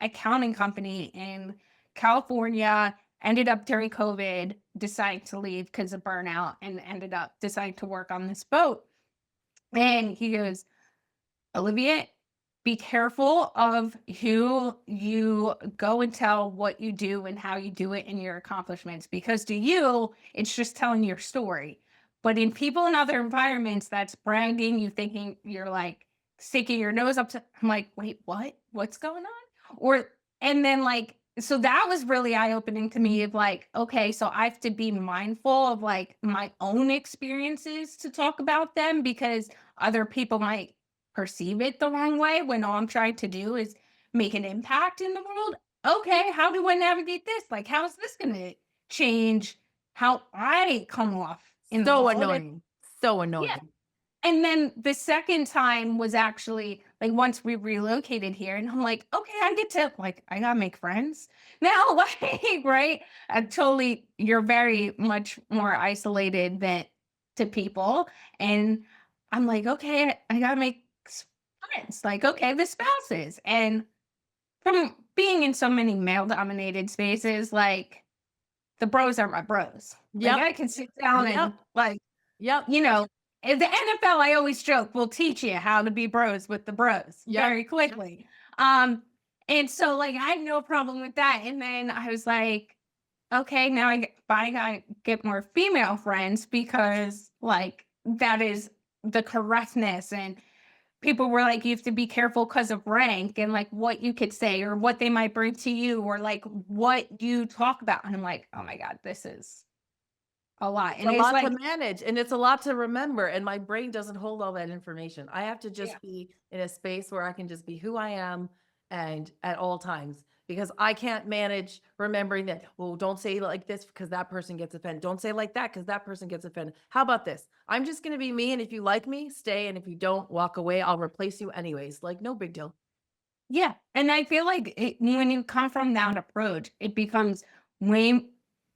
accounting company in California. Ended up during COVID deciding to leave because of burnout, and ended up deciding to work on this boat. And he goes, Olivia, be careful of who you go and tell what you do and how you do it and your accomplishments, because to you, it's just telling your story. But in people in other environments, that's bragging, you thinking you're like sticking your nose up to, I'm like, wait, what? What's going on? Or, and then like, so that was really eye opening to me of like, okay, so I have to be mindful of like my own experiences to talk about them, because other people might perceive it the wrong way when all I'm trying to do is make an impact in the world. Okay, how do I navigate this? Like, how is this going to change how I come off in the So world? And annoying. So yeah, annoying. and then the second time was actually like once we relocated here, and I'm like, okay, I get to like, I gotta make friends now, like, right? Totally, you're very much more isolated than to people. And I'm like, okay, I gotta make friends, like, okay, the spouses. And from being in so many male dominated spaces, like, the bros are my bros. Like, Yep. I can sit down Yep. and like, Yep. you know, in the NFL, I always joke, will teach you how to be bros with the bros Yep. very quickly. Um, and so like I had no problem with that. And then I was like, okay, now I gotta get more female friends, because like that is the correctness. And people were like, you have to be careful because of rank and like what you could say or what they might bring to you or like what you talk about. And I'm like, oh my God, this is a lot. It's And a it's lot to like, manage, and it's a lot to remember, and my brain doesn't hold all that information. I have to yeah. just be in a space where I can just be who I am and at all times, because I can't manage remembering that, well, don't say like this because that person gets offended. Don't say like that because that person gets offended. How about this? I'm just going to be me. And if you like me, stay. And if you don't, walk away. I'll replace you anyways. Like, no big deal. Yeah, and I feel like when you come from that approach, it becomes way,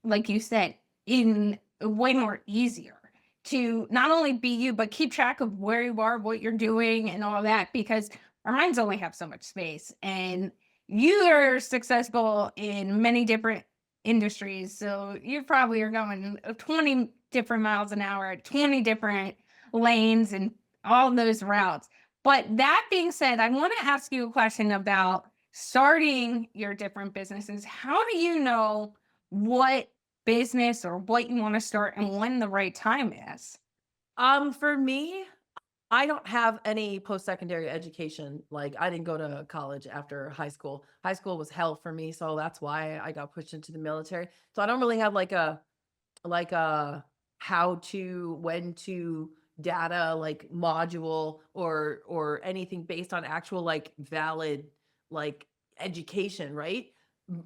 like you said, in way more easier to not only be you, but keep track of where you are, what you're doing, and all that. Because our minds only have so much space, and you are successful in many different industries, so you probably are going 20 different miles an hour, 20 different lanes, and all those routes. But that being said, I want to ask you a question about starting your different businesses. How do you know what business or what you want to start and when the right time is? For me, I don't have any post-secondary education. Like, I didn't go to college after high school. High school was hell for me, so that's why I got pushed into the military. So I don't really have like a how to, when to data like module or anything based on actual like valid like education, right?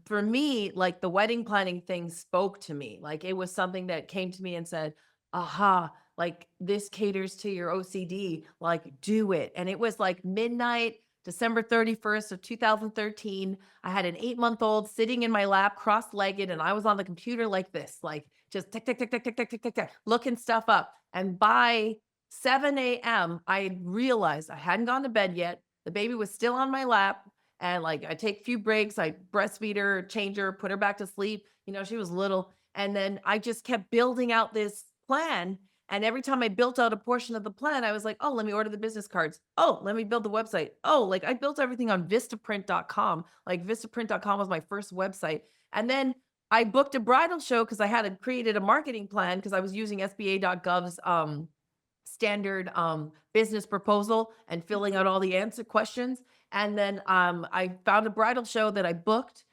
For me, like the wedding planning thing spoke to me. Like it was something that came to me and said, aha, like this caters to your OCD, like do it. And it was like midnight, December 31st of 2013. I had an 8-month-old sitting in my lap, cross-legged, and I was on the computer like this, like just tick, tick, tick, tick, tick, tick, tick, tick, tick, looking stuff up. And by 7 a.m., I realized I hadn't gone to bed yet. The baby was still on my lap. And like I take a few breaks, I breastfeed her, change her, put her back to sleep. You know, she was little. And then I just kept building out this plan. And every time I built out a portion of the plan, I was like, oh, let me order the business cards. Oh, let me build the website. Oh, like I built everything on vistaprint.com. Like vistaprint.com was my first website. And then I booked a bridal show because I had created a marketing plan because I was using SBA.gov's standard business proposal and filling out all the answer questions. And then I found a bridal show that I booked.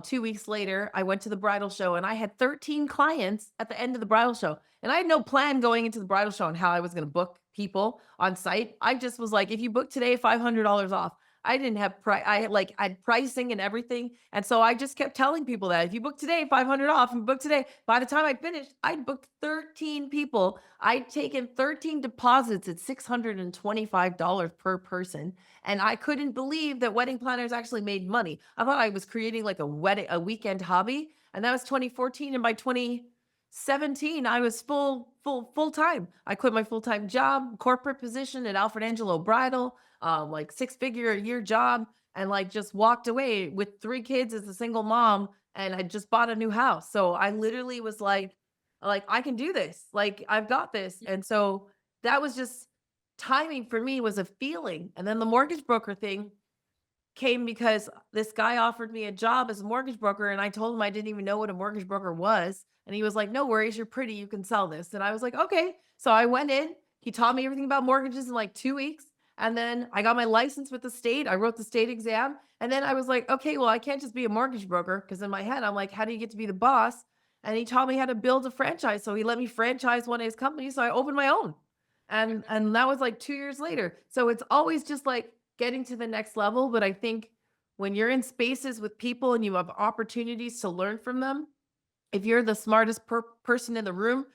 2 weeks later, I went to the bridal show and I had 13 clients at the end of the bridal show. And I had no plan going into the bridal show on how I was going to book people on site. I just was like, if you book today, $500 off. I didn't have I had like I had pricing and everything. And so I just kept telling people that if you book today, 500 off, and book today. By the time I finished, I'd booked 13 people. I'd taken 13 deposits at $625 per person. And I couldn't believe that wedding planners actually made money. I thought I was creating like a weekend hobby. And that was 2014. And by 2017, I was full time. I quit my full-time job, corporate position at Alfred Angelo Bridal, like six-figure a year job, and like just walked away with three kids as a single mom. And I just bought a new house. So I literally was like, I can do this. Like, I've got this. And so that was just timing for me was a feeling. And then the mortgage broker thing came because this guy offered me a job as a mortgage broker, and I told him I didn't even know what a mortgage broker was. And he was like, "No worries, you're pretty, you can sell this." And I was like, "Okay." So I went in, he taught me everything about mortgages in like 2 weeks. And then I got my license with the state. I wrote the state exam. And then I was like, okay, well, I can't just be a mortgage broker. Cause in my head, I'm like, how do you get to be the boss? And he taught me how to build a franchise. So he let me franchise one of his companies. So I opened my own. And that was like 2 years later. So it's always just like getting to the next level. But I think when you're in spaces with people and you have opportunities to learn from them, if you're the smartest person in the room,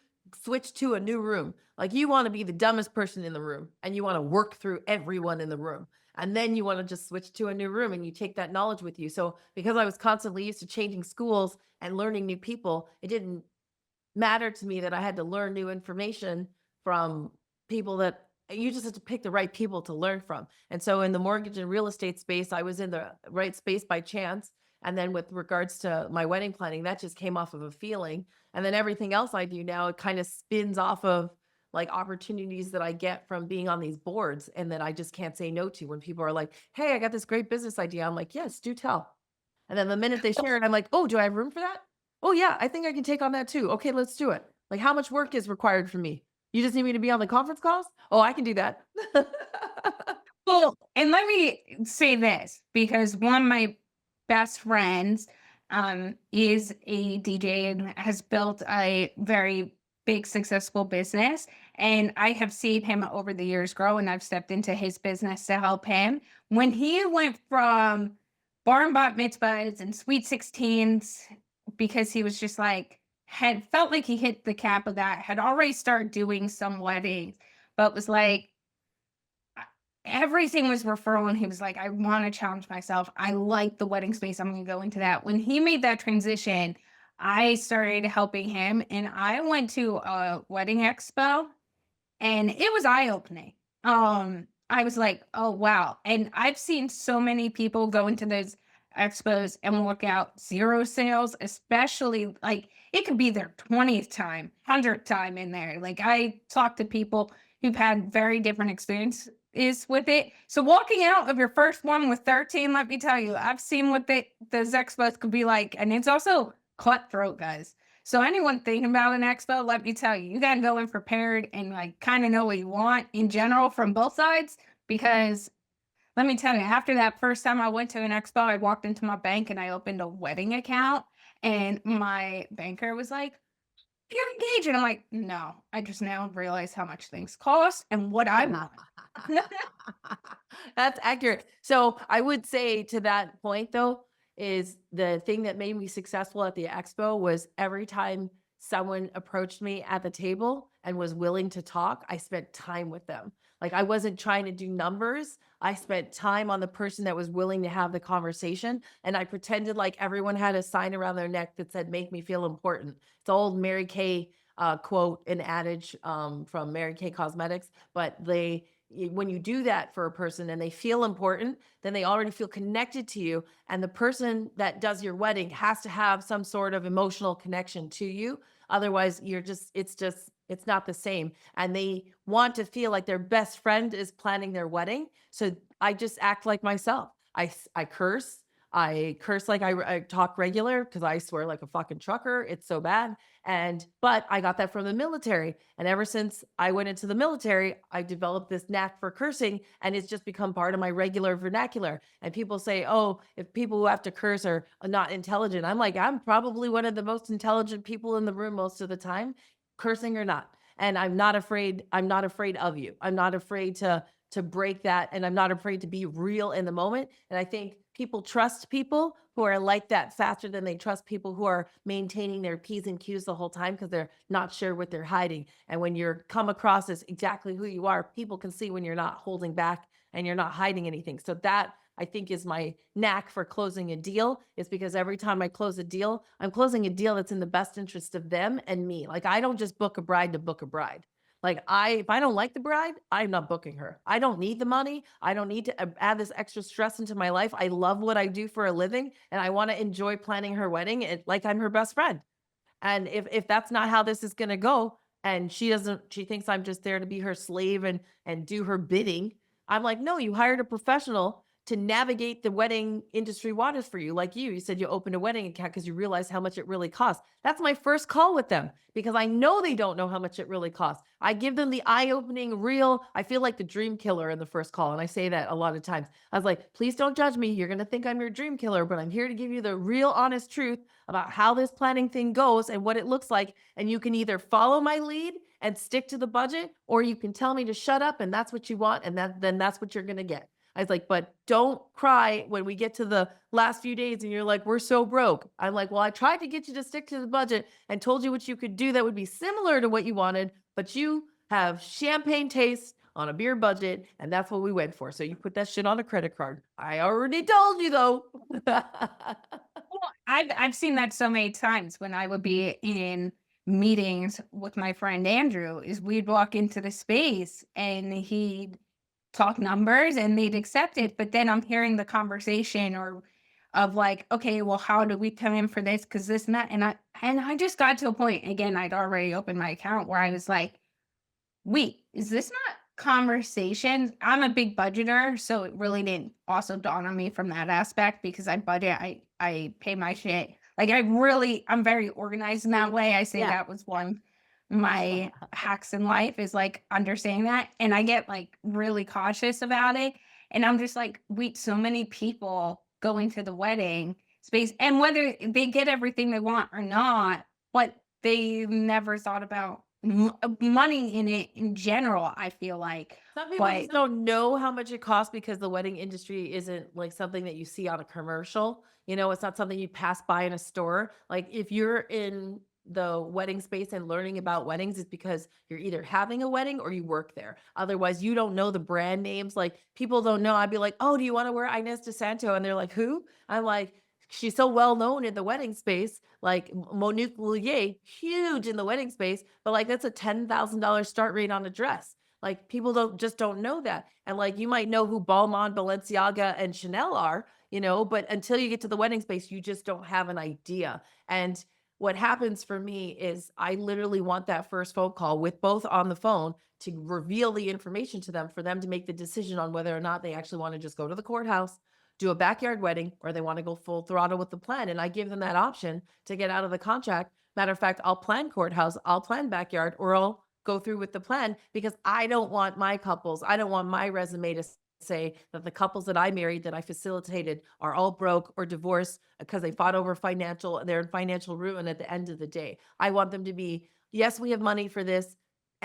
switch to a new room. Like you want to be the dumbest person in the room and you want to work through everyone in the room. And then you want to just switch to a new room and you take that knowledge with you. So because I was constantly used to changing schools and learning new people, it didn't matter to me that I had to learn new information from people that you just have to pick the right people to learn from. And so in the mortgage and real estate space, I was in the right space by chance. And then with regards to my wedding planning, that just came off of a feeling. And then everything else I do now, it kind of spins off of like opportunities that I get from being on these boards and that I just can't say no to when people are like, "Hey, I got this great business idea." I'm like, "Yes, do tell." And then the minute they share it, I'm like, "Oh, do I have room for that? Oh, yeah, I think I can take on that too. Okay, let's do it." Like, how much work is required from me? You just need me to be on the conference calls? Oh, I can do that. Well, and let me say this because one of my best friends is a DJ and has built a very big successful business. And I have seen him over the years grow, and I've stepped into his business to help him. When he went from bar and bat mitzvahs and sweet 16s, because he was just like, had felt like he hit the cap of that, had already started doing some weddings, but was like, everything was referral, and he was like, "I wanna challenge myself. I like the wedding space. I'm gonna go into that." When he made that transition, I started helping him, and I went to a wedding expo, and it was eye-opening. I was like, "Oh, wow." And I've seen so many people go into those expos and walk out 0 sales, especially, like, it could be their 20th time, 100th time in there. Like, I talked to people who've had very different experiences with it. So walking out of your first one with 13, let me tell you, I've seen what those expos could be like, and it's also cutthroat, guys. So anyone thinking about an expo, let me tell you, you gotta go in prepared and like kind of know what you want in general from both sides. Because let me tell you, after that first time I went to an expo, I walked into my bank and I opened a wedding account, and my banker was like, "You're engaged," and I'm like, "No, I just now realize how much things cost and what I want." That's accurate. So I would say to that point though, is the thing that made me successful at the expo was every time someone approached me at the table and was willing to talk, I spent time with them. Like I wasn't trying to do numbers. I spent time on the person that was willing to have the conversation. And I pretended like everyone had a sign around their neck that said, "Make me feel important." It's an old Mary Kay quote, an adage from Mary Kay Cosmetics, but when you do that for a person and they feel important, then they already feel connected to you. And the person that does your wedding has to have some sort of emotional connection to you. Otherwise, it's not the same. And they want to feel like their best friend is planning their wedding. So I just act like myself. I curse. I curse like I talk regular because I swear like a fucking trucker. It's so bad. But I got that from the military. And ever since I went into the military, I developed this knack for cursing and it's just become part of my regular vernacular. And people say, "Oh, if people who have to curse are not intelligent." I'm like, I'm probably one of the most intelligent people in the room most of the time, cursing or not. And I'm not afraid of you. I'm not afraid to to break that. And I'm not afraid to be real in the moment. And I think people trust people who are like that faster than they trust people who are maintaining their P's and Q's the whole time because they're not sure what they're hiding. And when you're come across as exactly who you are, people can see when you're not holding back and you're not hiding anything. So that I think is my knack for closing a deal is because every time I close a deal, I'm closing a deal that's in the best interest of them and me. Like I don't just book a bride to book a bride. Like if I don't like the bride, I'm not booking her. I don't need the money. I don't need to add this extra stress into my life. I love what I do for a living and I want to enjoy planning her wedding like I'm her best friend. And if that's not how this is going to go and she thinks I'm just there to be her slave and do her bidding. I'm like, "No, you hired a professional to navigate the wedding industry waters for you. Like you said you opened a wedding account because you realized how much it really costs. That's my first call with them because I know they don't know how much it really costs. I give them the eye-opening real, I feel like the dream killer in the first call. And I say that a lot of times. I was like, please don't judge me. You're going to think I'm your dream killer, but I'm here to give you the real honest truth about how this planning thing goes and what it looks like. And you can either follow my lead and stick to the budget, or you can tell me to shut up and that's what you want. And then that's what you're going to get. I was like, but don't cry when we get to the last few days and you're like, we're so broke. I'm like, well, I tried to get you to stick to the budget and told you what you could do that would be similar to what you wanted, but you have champagne taste on a beer budget, and that's what we went for. So you put that shit on a credit card. I already told you though. Well, I've seen that so many times when I would be in meetings with my friend Andrew, is we'd walk into the space and he'd talk numbers and they'd accept it, but then I'm hearing the conversation or of like, okay, well, how do we come in for this? Because this and that. And I just got to a point, again, I'd already opened my account where I was like, wait, is this not conversations? I'm a big budgeter, so it really didn't also dawn on me from that aspect because I budget, I pay my shit. Like I'm very organized in that way. I say Yeah. that was one my hacks in life is like understanding that. And I get like really cautious about it. And I'm just like, wait, so many people going to the wedding space and whether they get everything they want or not, but they never thought about money in it in general, I feel like. Some people But just don't know how much it costs because the wedding industry isn't like something that you see on a commercial. You know, it's not something you pass by in a store. Like if you're in the wedding space and learning about weddings, it's because you're either having a wedding or you work there. Otherwise, you don't know the brand names. Like people don't know. I'd be like, oh, do you want to wear Inez DeSanto? And they're like, who? I'm like, she's so well known in the wedding space, like Monique Lullier, huge in the wedding space, but like that's a $10,000 start rate on a dress. Like people don't know that. And like you might know who Balmain, Balenciaga, and Chanel are, you know, but until you get to the wedding space, you just don't have an idea. And what happens for me is I literally want that first phone call with both on the phone to reveal the information to them for them to make the decision on whether or not they actually want to just go to the courthouse, do a backyard wedding, or they want to go full throttle with the plan. And I give them that option to get out of the contract. Matter of fact, I'll plan courthouse, I'll plan backyard, or I'll go through with the plan because I don't want my couples, I don't want my resume to say that the couples that I married that I facilitated are all broke or divorced because they fought over they're in financial ruin at the end of the day. I want them to be, yes, we have money for this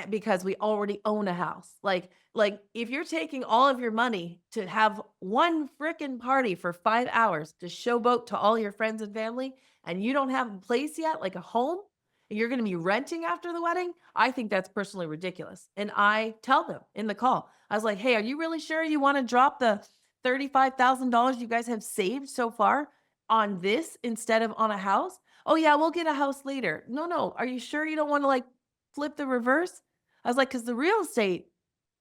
because we already own a house. Like if you're taking all of your money to have one freaking party for 5 hours to showboat to all your friends and family and you don't have a place yet, like a home, and you're going to be renting after the wedding, I think that's personally ridiculous. And I tell them in the call, I was like, hey, are you really sure you want to drop the $35,000 you guys have saved so far on this instead of on a house? Oh, yeah, we'll get a house later. No. Are you sure you don't want to like flip the reverse? I was like, because the real estate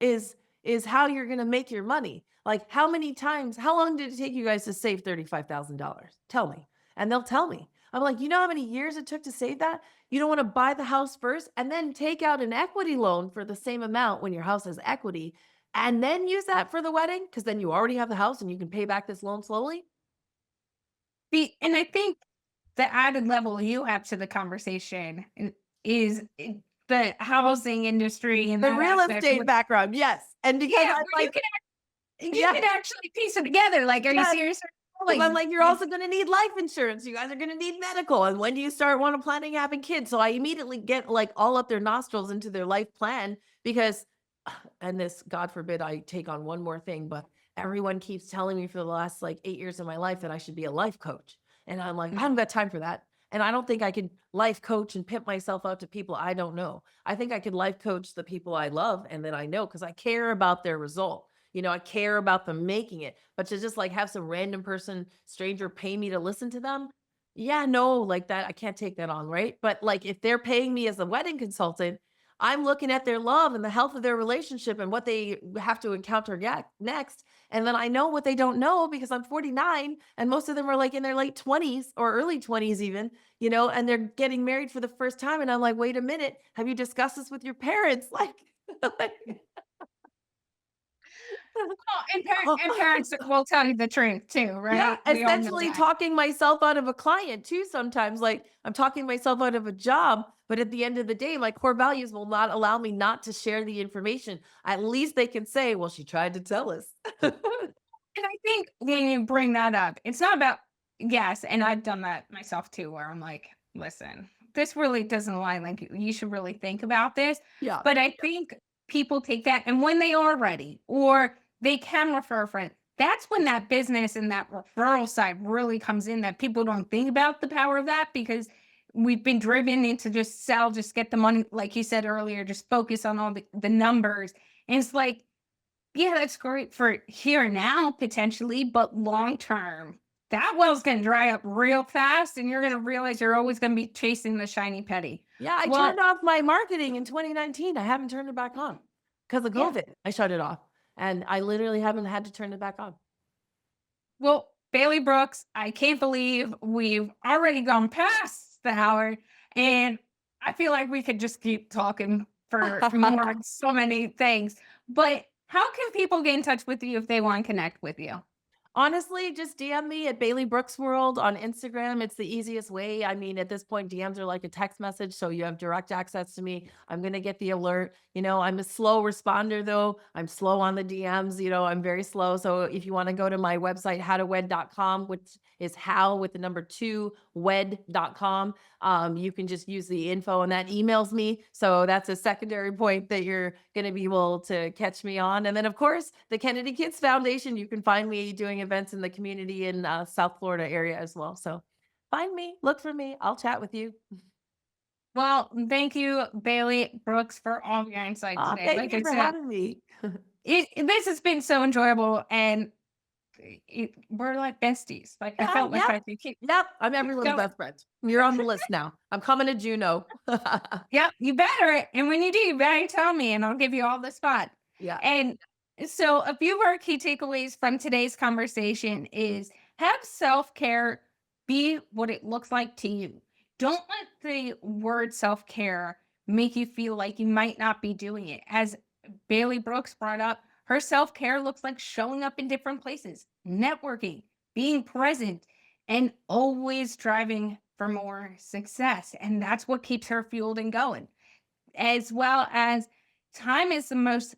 is how you're going to make your money. Like how long did it take you guys to save $35,000? Tell me. And they'll tell me. I'm like, you know how many years it took to save that? You don't want to buy the house first and then take out an equity loan for the same amount when your house has equity and then use that for the wedding because then you already have the house and you can pay back this loan slowly. and I think the added level you have to the conversation is the housing industry and The that real aspect estate background, yes. And because yeah, I'm where like, you yeah, can actually piece it together. Like, are you yes. serious? Because I'm like, you're also going to need life insurance. You guys are going to need medical. And when do you start want to planning having kids? So I immediately get like all up their nostrils into their life plan because and this, God forbid, I take on one more thing, but everyone keeps telling me for the last like 8 years of my life that I should be a life coach. And I'm like, I Mm. haven't got time for that. And I don't think I could life coach and pimp myself out to people I don't know. I think I could life coach the people I love and that I know because I care about their result. I care about them making it. But to just like have some random person, stranger pay me to listen to them, yeah, no, like that, I can't take that on, right? But like if they're paying me as a wedding consultant, I'm looking at their love and the health of their relationship and what they have to encounter next. And then I know what they don't know because I'm 49 and most of them are like in their late 20s or early 20s, even, and they're getting married for the first time. And I'm like, wait a minute, have you discussed this with your parents? Like, Well, and parents will tell you the truth too, yeah, right? We all know essentially that. talking myself out of a client too sometimes, like, I'm talking myself out of a job, but at the end of the day, my core values will not allow me not to share the information. At least they can say, "Well, she tried to tell us." And I think when you bring that up, it's not about, yes, and I've done that myself too, where I'm like, listen, this really doesn't align. Like, you should really think about this. Yeah. But I think people take that, and when they are ready or they can refer a friend, that's when that business and that referral side really comes in, that people don't think about the power of that because we've been driven into just sell, just get the money. Like you said earlier, just focus on all the numbers. And it's like, yeah, that's great for here and now potentially, but long term, that well's gonna dry up real fast, and you're gonna realize you're always gonna be chasing the shiny penny. Yeah, I Well, turned off my marketing in 2019. I haven't turned it back on because of yeah. COVID. I shut it off, and I literally haven't had to turn it back on. Well, Bailey Brooks, I can't believe we've already gone past the hour, and I feel like we could just keep talking for more on so many things. But how can people get in touch with you if they want to connect with you? Honestly, just DM me at Bailey Brooks World on Instagram. It's the easiest way. I mean, at this point, DMs are like a text message, so you have direct access to me. I'm gonna get the alert. I'm a slow responder though. I'm slow on the DMs. I'm very slow. So if you want to go to my website, howtowed.com, which is how with the number two wed.com, you can just use the info and that emails me. So that's a secondary point that you're going to be able to catch me on. And then, of course, the Kennedy Kids Foundation, you can find me doing events in the community in South Florida area as well. So find me, look for me. I'll chat with you. Well, thank you, Bailey Brooks, for all of your insight today. Thank Like you I for said, having me. this has been so enjoyable, and we're like besties. Like I Yeah, felt like yep. I could Yep. I'm keep everyone's going. best friend. You're on the list now. I'm coming to Juneau. Yep, you better. And when you do, you better tell me, and I'll give you all the spot. Yeah. And so, a few of our key takeaways from today's conversation is have self care be what it looks like to you. Don't let the word self care make you feel like you might not be doing it. As Bailey Brooks brought up, her self care looks like showing up in different places, networking, being present, and always striving for more success. And that's what keeps her fueled and going, as well as time is the most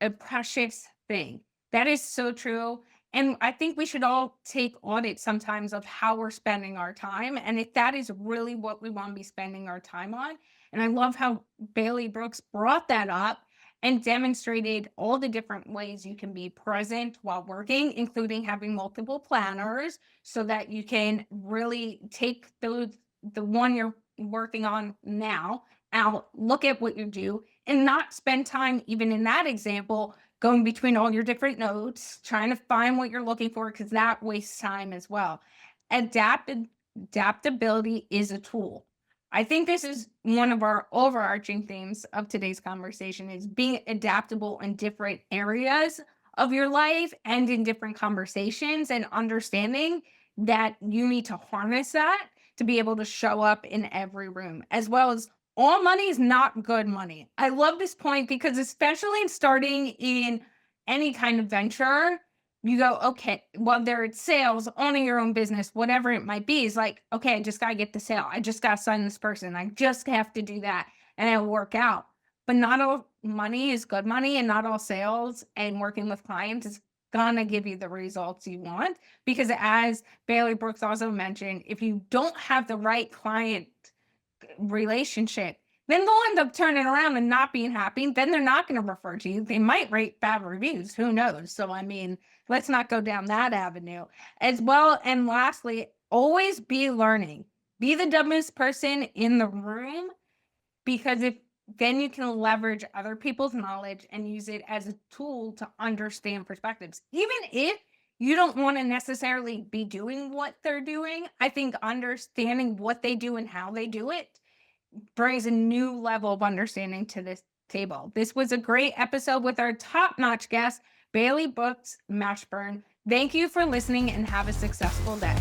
a precious thing. That is so true. And I think we should all take audit sometimes of how we're spending our time. And if that is really what we want to be spending our time on. And I love how Bailey Brooks brought that up and demonstrated all the different ways you can be present while working, including having multiple planners so that you can really take the one you're working on now out, look at what you do, and not spend time, even in that example, going between all your different notes, trying to find what you're looking for, because that wastes time as well. Adapt Adaptability is a tool. I think this is one of our overarching themes of today's conversation is being adaptable in different areas of your life and in different conversations, and understanding that you need to harness that to be able to show up in every room, as well as all money is not good money. I love this point because, especially in starting in any kind of venture, you go, okay, whether it's sales, owning your own business, whatever it might be, is like, okay, I just got to get the sale. I just got to sign this person. I just have to do that and it'll work out. But not all money is good money, and not all sales and working with clients is gonna give you the results you want. Because, as Bailey Brooks also mentioned, if you don't have the right client relationship, then they'll end up turning around and not being happy. Then they're not going to refer to you. They might rate bad reviews. Who knows? So, I mean, let's not go down that avenue as well. And lastly, always be learning. Be the dumbest person in the room, because if then you can leverage other people's knowledge and use it as a tool to understand perspectives. Even if you don't want to necessarily be doing what they're doing, I think understanding what they do and how they do it brings a new level of understanding to this table. This was a great episode with our top-notch guest, Bailey Books Mashburn. Thank you for listening and have a successful day.